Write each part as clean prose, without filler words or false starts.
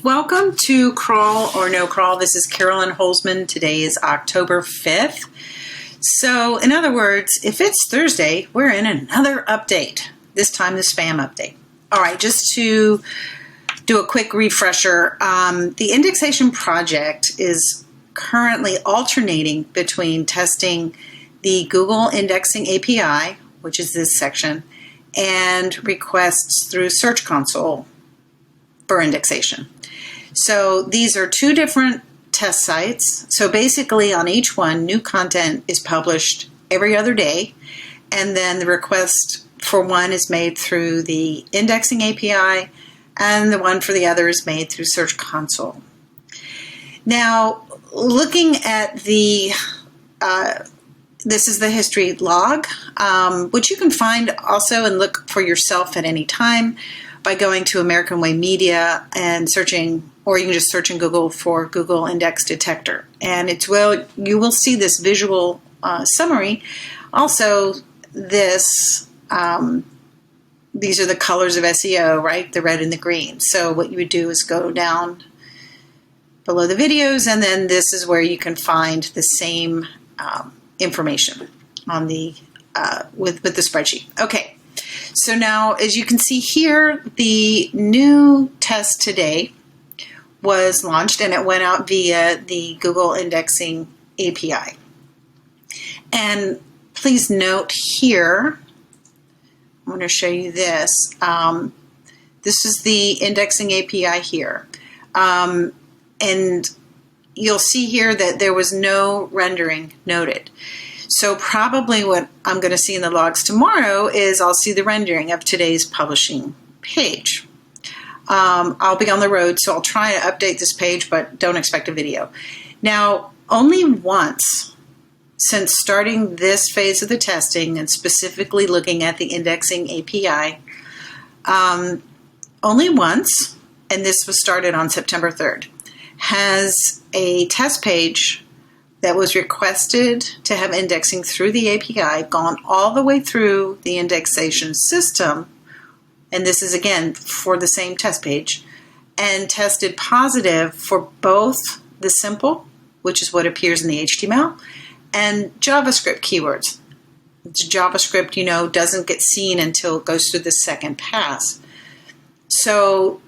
Welcome to Crawl or No Crawl. This is Carolyn Holzman. Today is October 5th. So, in other words, if it's Thursday, we're in another update. This time, the spam update. All right, just to do a quick refresher, the indexation project is currently alternating between testing the Google Indexing API, which is this section, and requests through Search Console for indexation. So these are two different test sites. So basically on each one, new content is published every other day, and then the request for one is made through the Indexing API, and the one for the other is made through Search Console. Now, looking at the this is the history log, which you can find also and look for yourself at any time by going to American Way Media and searching, or you can just search in Google for Google Index Detector. And you will see this visual summary. Also, these are the colors of SEO, right? The red and the green. So what you would do is go down below the videos, and then this is where you can find the same information on the with the spreadsheet. Okay, so now as you can see here, the new test today was launched, and it went out via the Google Indexing API. And please note here, I'm going to show you this. This is the Indexing API here. And you'll see here that there was no rendering noted. So probably what I'm going to see in the logs tomorrow is I'll see the rendering of today's publishing page. I'll be on the road, so I'll try to update this page, but don't expect a video. Now, only once since starting this phase of the testing and specifically looking at the Indexing API, only once, and this was started on September 3rd, has a test page that was requested to have indexing through the API gone all the way through the indexation system, and this is again for the same test page, and tested positive for both the simple, which is what appears in the HTML, and JavaScript keywords. JavaScript, doesn't get seen until it goes through the second pass. So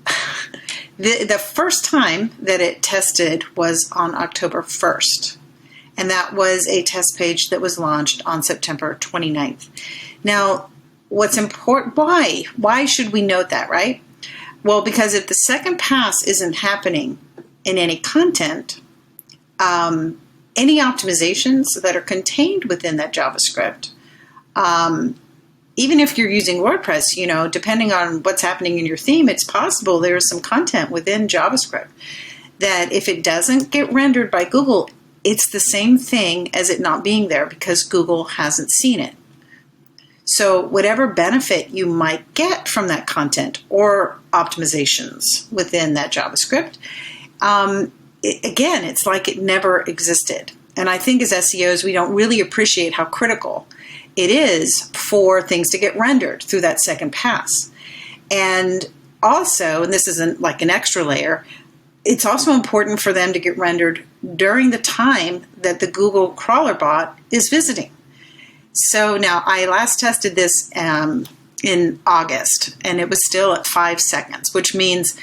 the first time that it tested was on October 1st, and that was a test page that was launched on September 29th. Now, what's important, why should we note that, right? Well, because if the second pass isn't happening in any content, any optimizations that are contained within that JavaScript, even if you're using WordPress, depending on what's happening in your theme, it's possible there is some content within JavaScript that if it doesn't get rendered by Google, it's the same thing as it not being there because Google hasn't seen it. So whatever benefit you might get from that content or optimizations within that JavaScript, again, it's like it never existed. And I think as SEOs, we don't really appreciate how critical it is for things to get rendered through that second pass. And also, and this isn't like an extra layer, it's also important for them to get rendered during the time that the Google crawler bot is visiting. So now I last tested this in August, and it was still at 5 seconds, which means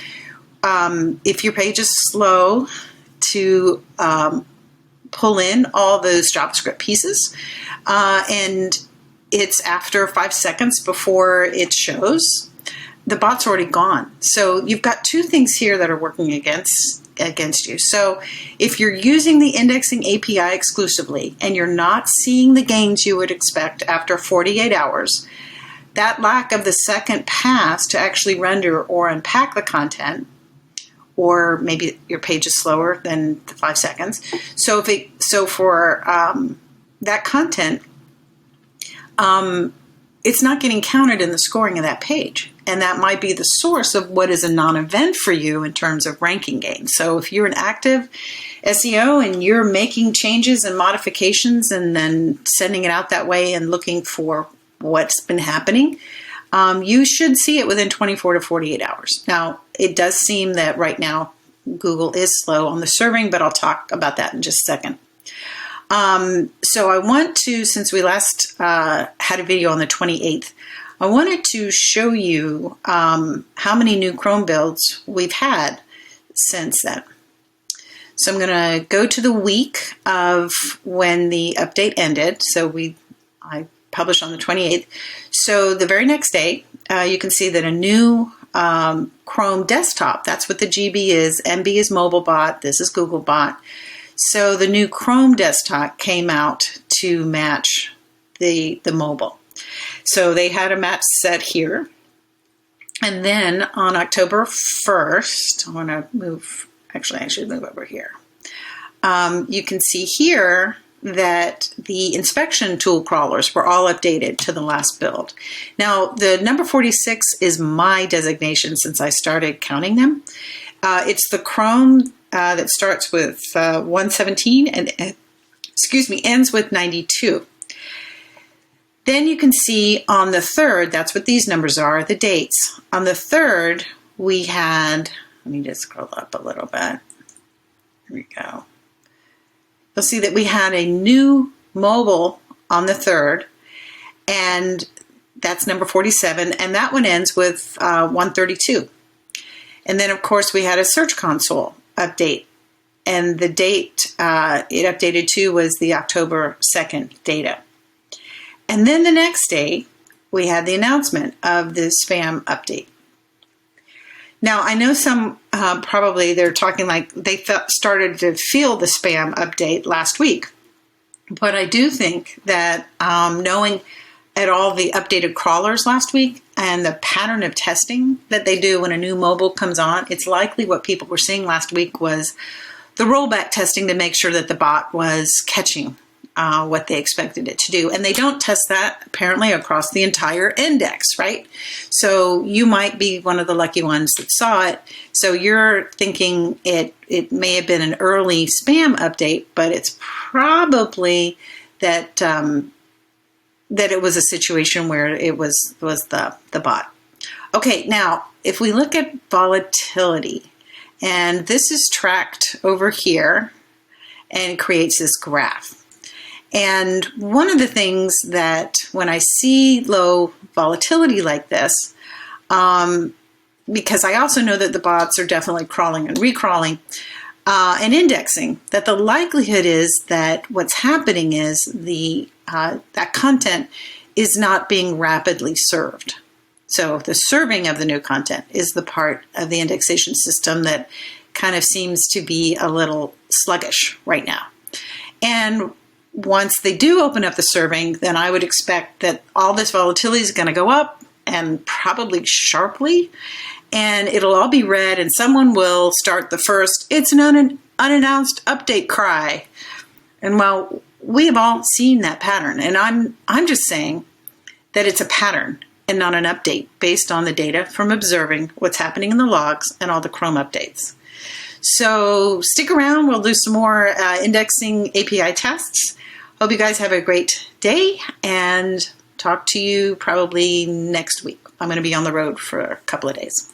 if your page is slow to pull in all those JavaScript pieces, and it's after 5 seconds before it shows, the bot's already gone. So you've got two things here that are working against you. So if you're using the Indexing API exclusively and you're not seeing the gains you would expect after 48 hours, that lack of the second pass to actually render or unpack the content, or maybe your page is slower than the 5 seconds. So for that content, it's not getting counted in the scoring of that page. And that might be the source of what is a non-event for you in terms of ranking gains. So if you're an active SEO and you're making changes and modifications and then sending it out that way and looking for what's been happening, you should see it within 24 to 48 hours. Now, it does seem that right now Google is slow on the serving, but I'll talk about that in just a second. So I want to, since we last had a video on the 28th, I wanted to show you how many new Chrome builds we've had since then. So I'm going to go to the week of when the update ended. So I published on the 28th. So the very next day, you can see that a new Chrome desktop, that's what the GB is. MB is mobile bot. This is Google bot. So the new Chrome desktop came out to match the mobile. So they had a match set here. And then on October 1st, I want to move, actually I should move over here. You can see here that the inspection tool crawlers were all updated to the last build. Now, the number 46 is my designation since I started counting them. It's the Chrome that starts with 117 and ends with 92. Then you can see on the 3rd, that's what these numbers are, the dates. On the 3rd, we had, let me just scroll up a little bit. Here we go. You'll see that we had a new mobile on the 3rd, and that's number 47, and that one ends with 132. And then, of course, we had a Search Console update, and the date it updated to was the October 2nd data. And then the next day, we had the announcement of the spam update. Now, I know some probably they're talking like they started to feel the spam update last week. But I do think that knowing at all the updated crawlers last week and the pattern of testing that they do when a new mobile comes on, it's likely what people were seeing last week was the rollback testing to make sure that the bot was catching what they expected it to do. And they don't test that apparently across the entire index, right? So you might be one of the lucky ones that saw it. So you're thinking it may have been an early spam update, but it's probably that that it was a situation where it was the bot. Okay, now if we look at volatility, and this is tracked over here and it creates this graph. And one of the things that when I see low volatility like this, because I also know that the bots are definitely crawling and recrawling and indexing, that the likelihood is that what's happening is that content is not being rapidly served. So the serving of the new content is the part of the indexation system that kind of seems to be a little sluggish right now. And once they do open up the serving, then I would expect that all this volatility is going to go up and probably sharply, and it'll all be red, and someone will start the first, it's an unannounced update cry. And well, we have all seen that pattern, and I'm just saying that it's a pattern and not an update based on the data from observing what's happening in the logs and all the Chrome updates. So stick around, we'll do some more indexing API tests. Hope you guys have a great day and talk to you probably next week. I'm going to be on the road for a couple of days.